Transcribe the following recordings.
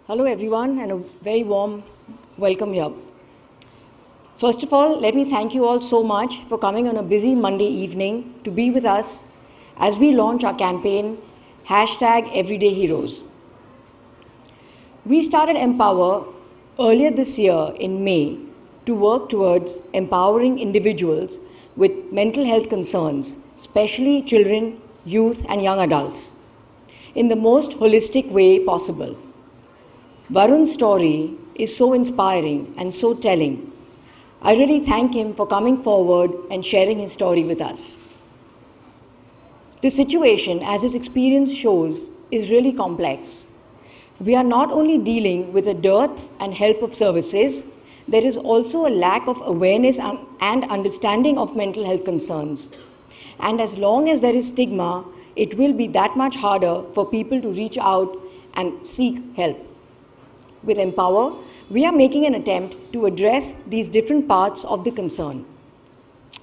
Hello everyone and a very warm welcome here. First of all, let me thank you all so much for coming on a busy Monday evening to be with us as we launch our campaign #EverydayHeroes. We started Empower earlier this year in May to work towards empowering individuals with mental health concerns, especially children, youth and young adults, in the most holistic way possible. Varun's story is so inspiring and so telling. I really thank him for coming forward and sharing his story with us. The situation, as his experience shows, is really complex. We are not only dealing with a dearth and help of services, there is also a lack of awareness and understanding of mental health concerns. And as long as there is stigma, it will be that much harder for people to reach out and seek help. With Empower, we are making an attempt to address these different parts of the concern.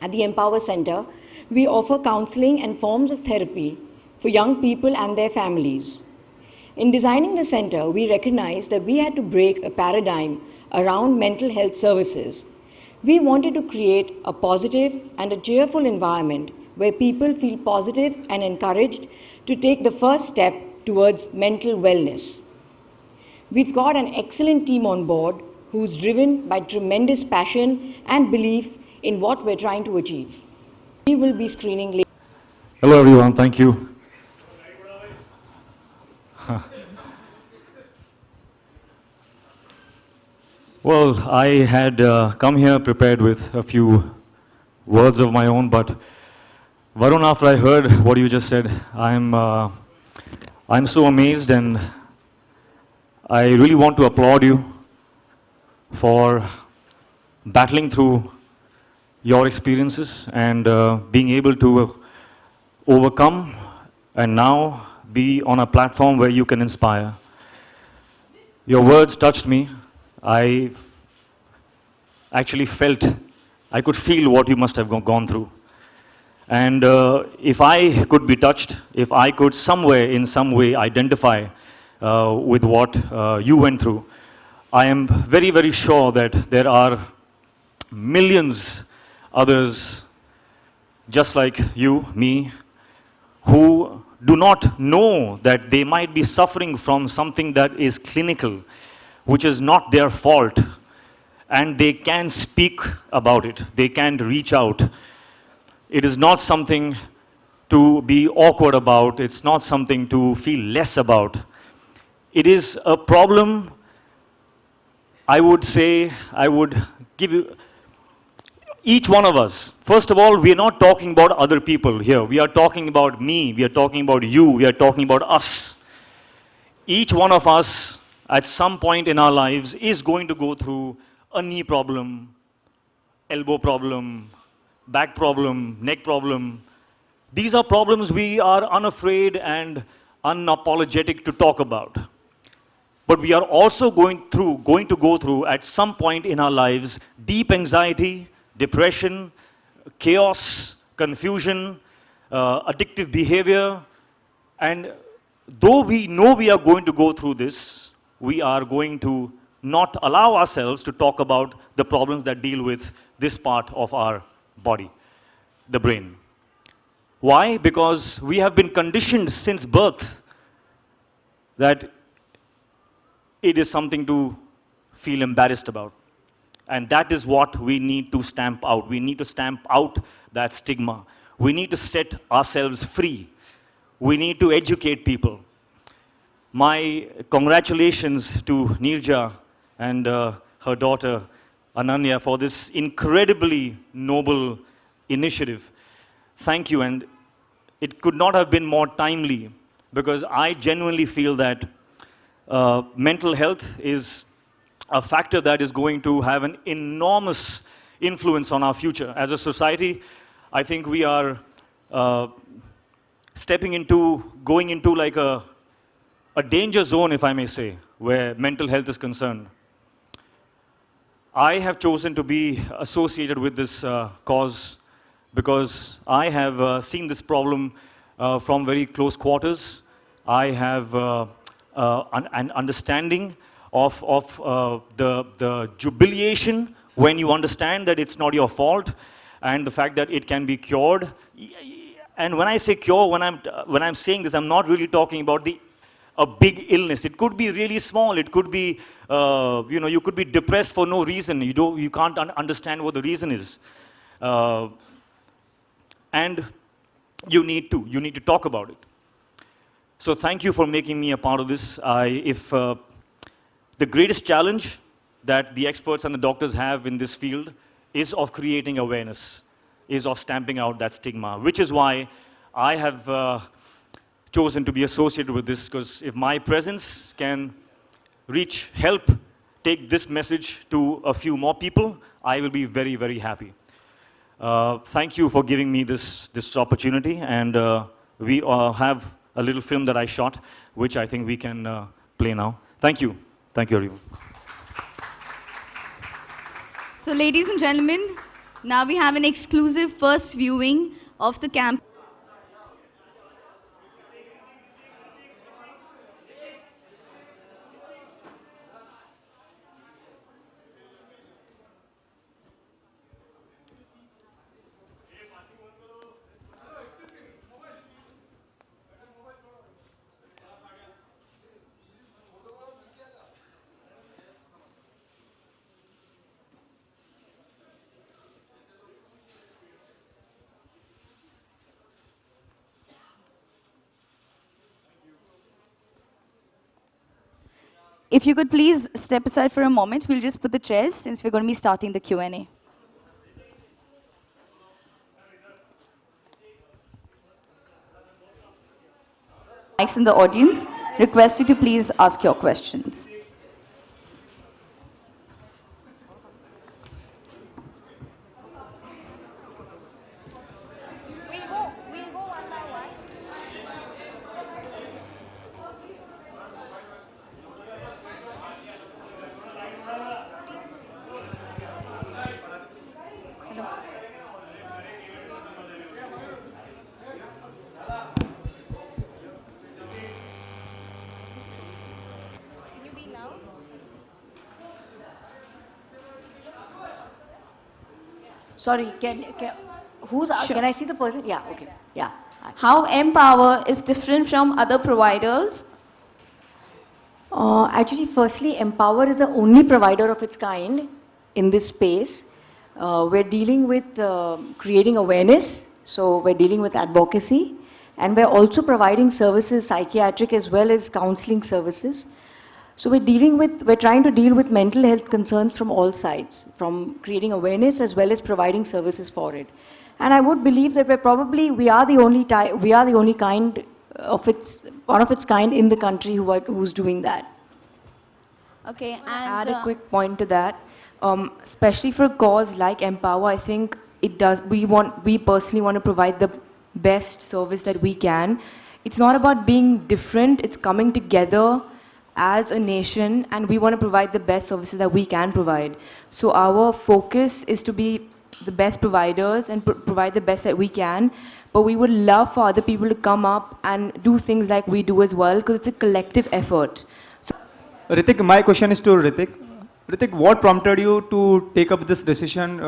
At the Empower Center, we offer counseling and forms of therapy for young people and their families. In designing the center, we recognized that we had to break a paradigm around mental health services. We wanted to create a positive and a cheerful environment where people feel positive and encouraged to take the first step towards mental wellness. We've got an excellent team on board who's driven by tremendous passion and belief in what we're trying to achieve. We will be screening later. Hello everyone, thank you. Well, I had come here prepared with a few words of my own, but Varun, after I heard what you just said, I'm so amazed, and I really want to applaud you for battling through your experiences and being able to overcome and now be on a platform where you can inspire. Your words touched me. I actually felt, I could feel what you must have gone through. And if I could be touched, if I could somewhere, in some way, identify with what you went through, I am very, very sure that there are millions others just like you, me, who do not know that they might be suffering from something that is clinical, which is not their fault, and they can speak about it, they can reach out. It is not something to be awkward about, it's not something to feel less about. It is a problem, I would say, I would give you, each one of us, first of all, we are not talking about other people here. We are talking about me, we are talking about you, we are talking about us. Each one of us, at some point in our lives, is going to go through a knee problem, elbow problem, back problem, neck problem. These are problems we are unafraid and unapologetic to talk about. But we are also going to go through, at some point in our lives, deep anxiety, depression, chaos, confusion, addictive behavior. And though we know we are going to go through this, we are going to not allow ourselves to talk about the problems that deal with this part of our body, the brain. Why? Because we have been conditioned since birth that it is something to feel embarrassed about. And that is what we need to stamp out. We need to stamp out that stigma. We need to set ourselves free. We need to educate people. My congratulations to Neerja and her daughter Ananya for this incredibly noble initiative. Thank you, and it could not have been more timely, because I genuinely feel that mental health is a factor that is going to have an enormous influence on our future. As a society, I think we are going into like a danger zone, if I may say, where mental health is concerned. I have chosen to be associated with this cause because I have seen this problem from very close quarters. I have an understanding the jubilation when you understand that it's not your fault, and the fact that it can be cured. And when I say cure, when I'm saying this, I'm not really talking about a big illness. It could be really small. It could be, you could be depressed for no reason. You can't understand what the reason is. And you need to talk about it. So thank you for making me a part of this. The greatest challenge that the experts and the doctors have in this field is of creating awareness, is of stamping out that stigma, which is why I have chosen to be associated with this, because if my presence can help take this message to a few more people, I will be very, very happy. Thank you for giving me this opportunity, and we have a little film that I shot, which I think we can play now. Thank you. Thank you, everyone. So, ladies and gentlemen, now we have an exclusive first viewing of the camp. If you could please step aside for a moment, we'll just put the chairs since we're going to be starting the Q&A. Mics in the audience, request you to please ask your questions. We'll go one by one. Sorry, can I see the person? Yeah, okay. Yeah. How Empower is different from other providers? Actually, firstly, Empower is the only provider of its kind in this space. We're dealing with creating awareness, so we're dealing with advocacy, and we're also providing services, psychiatric as well as counseling services. So we're trying to deal with mental health concerns from all sides, from creating awareness as well as providing services for it. And I would believe that we are the only kind of one of its kind in the country who's doing that. Okay, and add a quick point to that. Especially for a cause like Empower, I think it does. We personally want to provide the best service that we can. It's not about being different. It's coming together as a nation, and we want to provide the best services that we can provide. So our focus is to be the best providers and provide the best that we can. But we would love for other people to come up and do things like we do as well, because it's a collective effort. So Ritik, my question is to Ritik. Ritik, what prompted you to take up this decision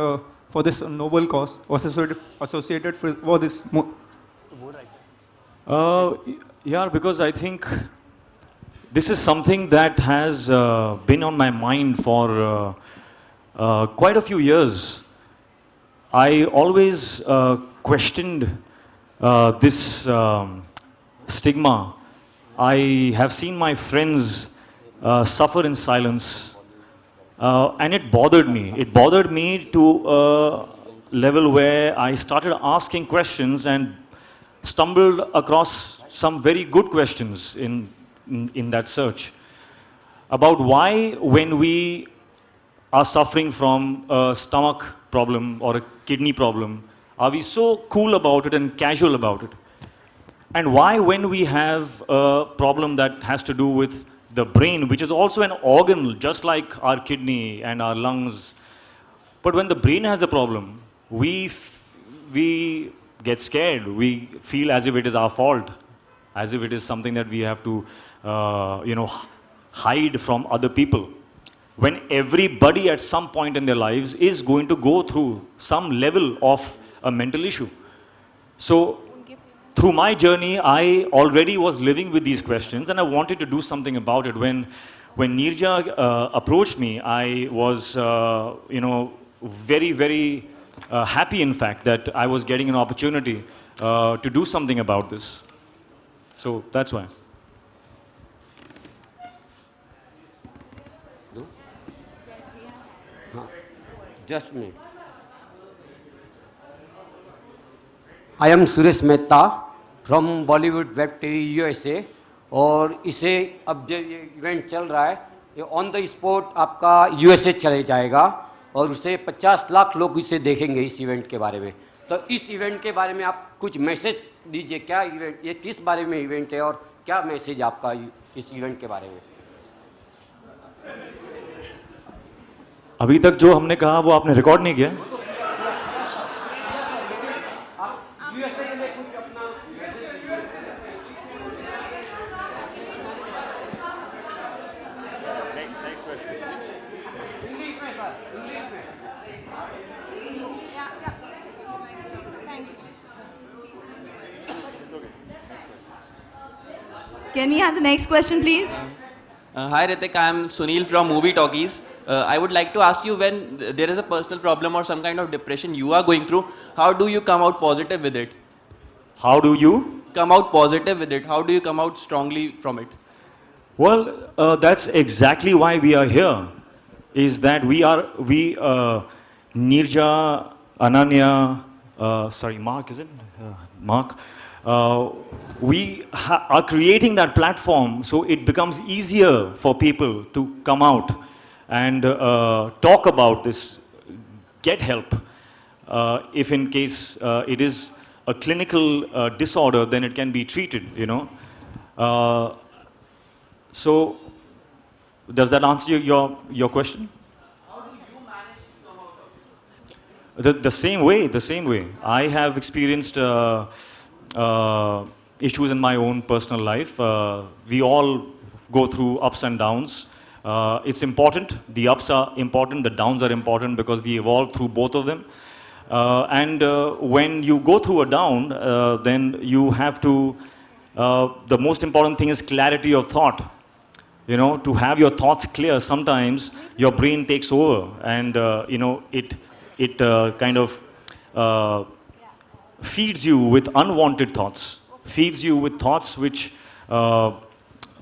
for this noble cause associated for this? Yeah, because I think this is something that has been on my mind for quite a few years. I always questioned this stigma. I have seen my friends suffer in silence, and it bothered me. It bothered me to a level where I started asking questions and stumbled across some very good questions in that search about why, when we are suffering from a stomach problem or a kidney problem, are we so cool about it and casual about it? And why, when we have a problem that has to do with the brain, which is also an organ just like our kidney and our lungs, but when the brain has a problem, we get scared. We feel as if it is our fault, as if it is something that we have to hide from other people, when everybody at some point in their lives is going to go through some level of a mental issue. So, through my journey, I already was living with these questions, and I wanted to do something about it. When Neerja approached me, I was, very, very happy, in fact, that I was getting an opportunity to do something about this. So that's why. Just a minute. I am Suresh Mehta from Bollywood Web TV USA. और इसे अब जो ये event चल रहा है, ये on the spot आपका यूएसए चले जाएगा और उसे 50 लाख लोग इसे देखेंगे इस इवेंट के बारे में. तो इस इवेंट के बारे में आप कुछ मैसेज दीजिए. क्या इवेंट, ये किस बारे में इवेंट है और क्या मैसेज आपका इस इवेंट के बारे में? अभी तक जो हमने कहा वो आपने रिकॉर्ड नहीं किया. Can we have the next question, please? Hi Ritik, I am Sunil from Movie Talkies. I would like to ask you, when there is a personal problem or some kind of depression you are going through, how do you come out positive with it? How do you come out positive with it? How do you come out strongly from it? Well, that's exactly why we are here. Is that Neerja, Ananya, Mark, is it? Mark. We are creating that platform so it becomes easier for people to come out and talk about this, get help. If in case it is a clinical disorder, then it can be treated, you know. So, does that answer your question? How do you manage to come out of it? The same way. I have experienced issues in my own personal life. We all go through ups and downs. It's important. The ups are important, the downs are important because we evolve through both of them. And when you go through a down, then you have to, the most important thing is clarity of thought. You know, to have your thoughts clear, sometimes your brain takes over and, you know, it kind of feeds you with unwanted thoughts, feeds you with thoughts which are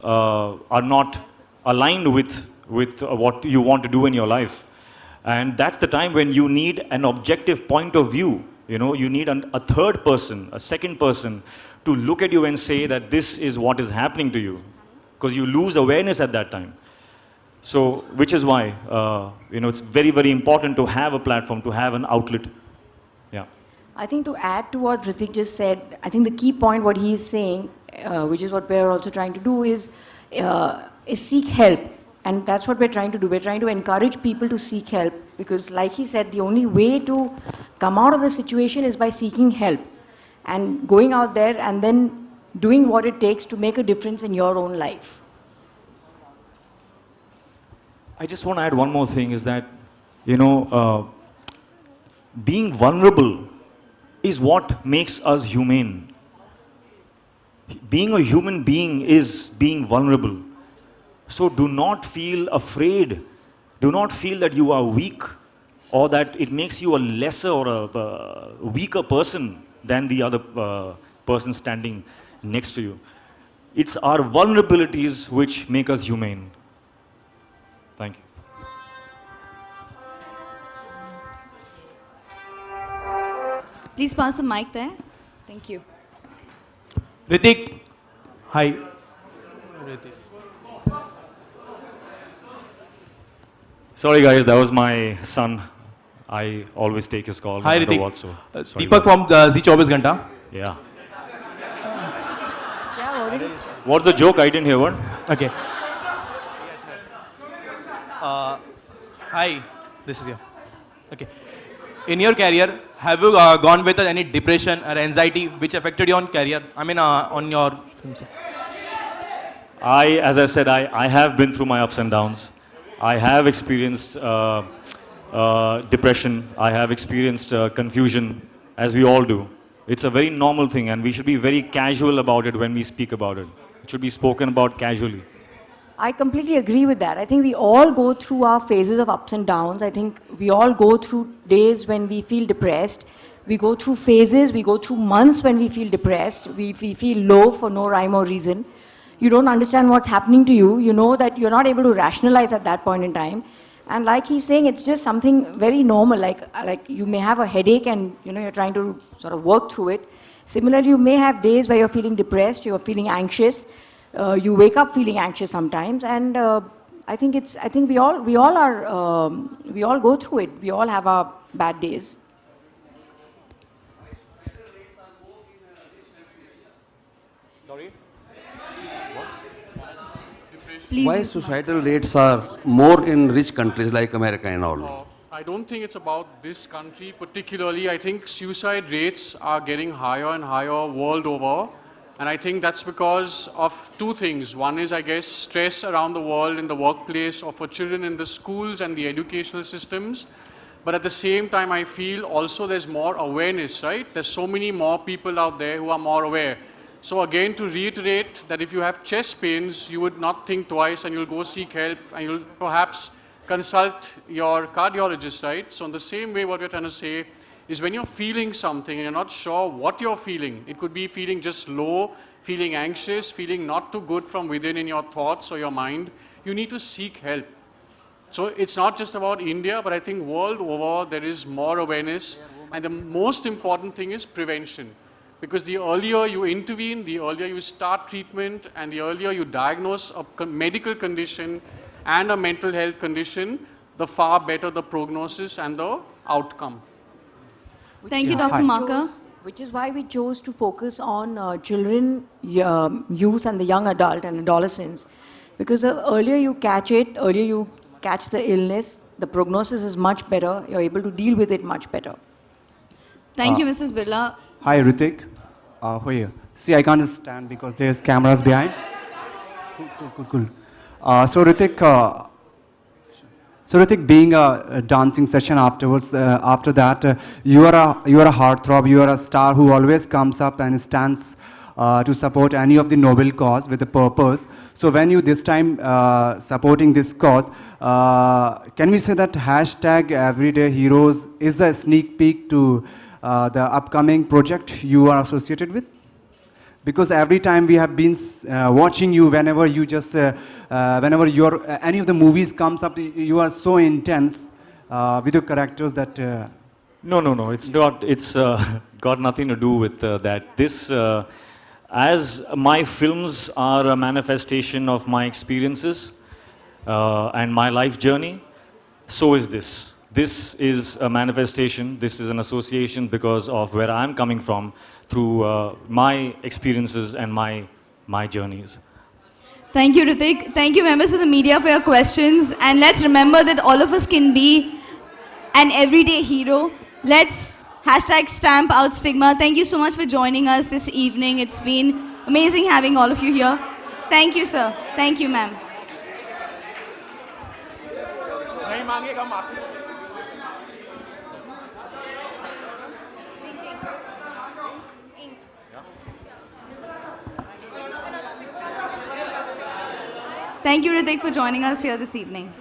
not aligned with what you want to do in your life. And that's the time when you need an objective point of view. You know, you need a third person, a second person to look at you and say that this is what is happening to you. Because you lose awareness at that time. So, which is why, you know, it's very, very important to have a platform, to have an outlet. Yeah. I think to add to what Ritik just said, I think the key point what he is saying, which is what we're also trying to do, is seek help. And that's what we're trying to do. We're trying to encourage people to seek help because, like he said, the only way to come out of the situation is by seeking help and going out there and then doing what it takes to make a difference in your own life. I just want to add one more thing is that, you know, being vulnerable is what makes us humane. Being a human being is being vulnerable. So do not feel afraid. Do not feel that you are weak or that it makes you a lesser or a weaker person than the other person standing next to you. It's our vulnerabilities which make us humane. Thank you. Please pass the mic there. Thank you. Ritik, hi. Ritik. Sorry guys, that was my son. I always take his call. Hi no matter Ritik. what, so sorry Deepak about from Zee 24 Ghanta. Yeah. What's the joke? I didn't hear what? Okay. Hi, this is you. Okay. In your career, have you gone with any depression or anxiety which affected your career? I mean, on your films? As I said, I have been through my ups and downs. I have experienced depression. I have experienced confusion, as we all do. It's a very normal thing, and we should be very casual about it when we speak about it. It should be spoken about casually. I completely agree with that. I think we all go through our phases of ups and downs. I think we all go through days when we feel depressed. We go through phases, we go through months when we feel depressed. We feel low for no rhyme or reason. You don't understand what's happening to you. You know that you're not able to rationalize at that point in time. And like he's saying, it's just something very normal. Like you may have a headache and you're trying to sort of work through it. Similarly, you may have days where you're feeling depressed, you're feeling anxious. You wake up feeling anxious sometimes, and I think we all go through it. We all have our bad days. Sorry? Please. Why societal rates are more in rich countries like America and all? I don't think it's about this country particularly. I think suicide rates are getting higher and higher world over. And I think that's because of two things. One is, I guess, stress around the world in the workplace or for children in the schools and the educational systems. But at the same time, I feel also there's more awareness, right? There's so many more people out there who are more aware. So again, to reiterate that if you have chest pains, you would not think twice and you'll go seek help and you'll perhaps consult your cardiologist, right? So in the same way, what we're trying to say is when you're feeling something and you're not sure what you're feeling, it could be feeling just low, feeling anxious, feeling not too good from within in your thoughts or your mind, you need to seek help. So it's not just about India, but I think world over there is more awareness. And the most important thing is prevention. Because the earlier you intervene, the earlier you start treatment, and the earlier you diagnose a medical condition and a mental health condition, the far better the prognosis and the outcome. Thank you, Dr. Marker. Which is why we chose to focus on children, youth, and the young adult and adolescents. Because the earlier you catch it, earlier you catch the illness, the prognosis is much better. You're able to deal with it much better. Thank you, Mrs. Birla. Hi, Ritik. Here. See, I can't stand because there's cameras behind. Cool. So Ritik, being a dancing session afterwards, after that, you are a heartthrob. You are a star who always comes up and stands to support any of the noble cause with a purpose. So when you this time supporting this cause, can we say that hashtag Everyday Heroes is a sneak peek to the upcoming project you are associated with? Because every time we have been watching you, whenever you just, whenever any of the movies comes up, you are so intense with your characters that. No. It's not. It's got nothing to do with that. This, as my films are a manifestation of my experiences and my life journey, so is this. This is a manifestation. This is an association because of where I'm coming from, through my experiences and my journeys. Thank you, Ritik. Thank you, members of the media, for your questions. And let's remember that all of us can be an everyday hero. Let's #stamp out stigma. Thank you so much for joining us this evening. It's been amazing having all of you here. Thank you, sir. Thank you, ma'am. Thank you, Ritik, for joining us here this evening.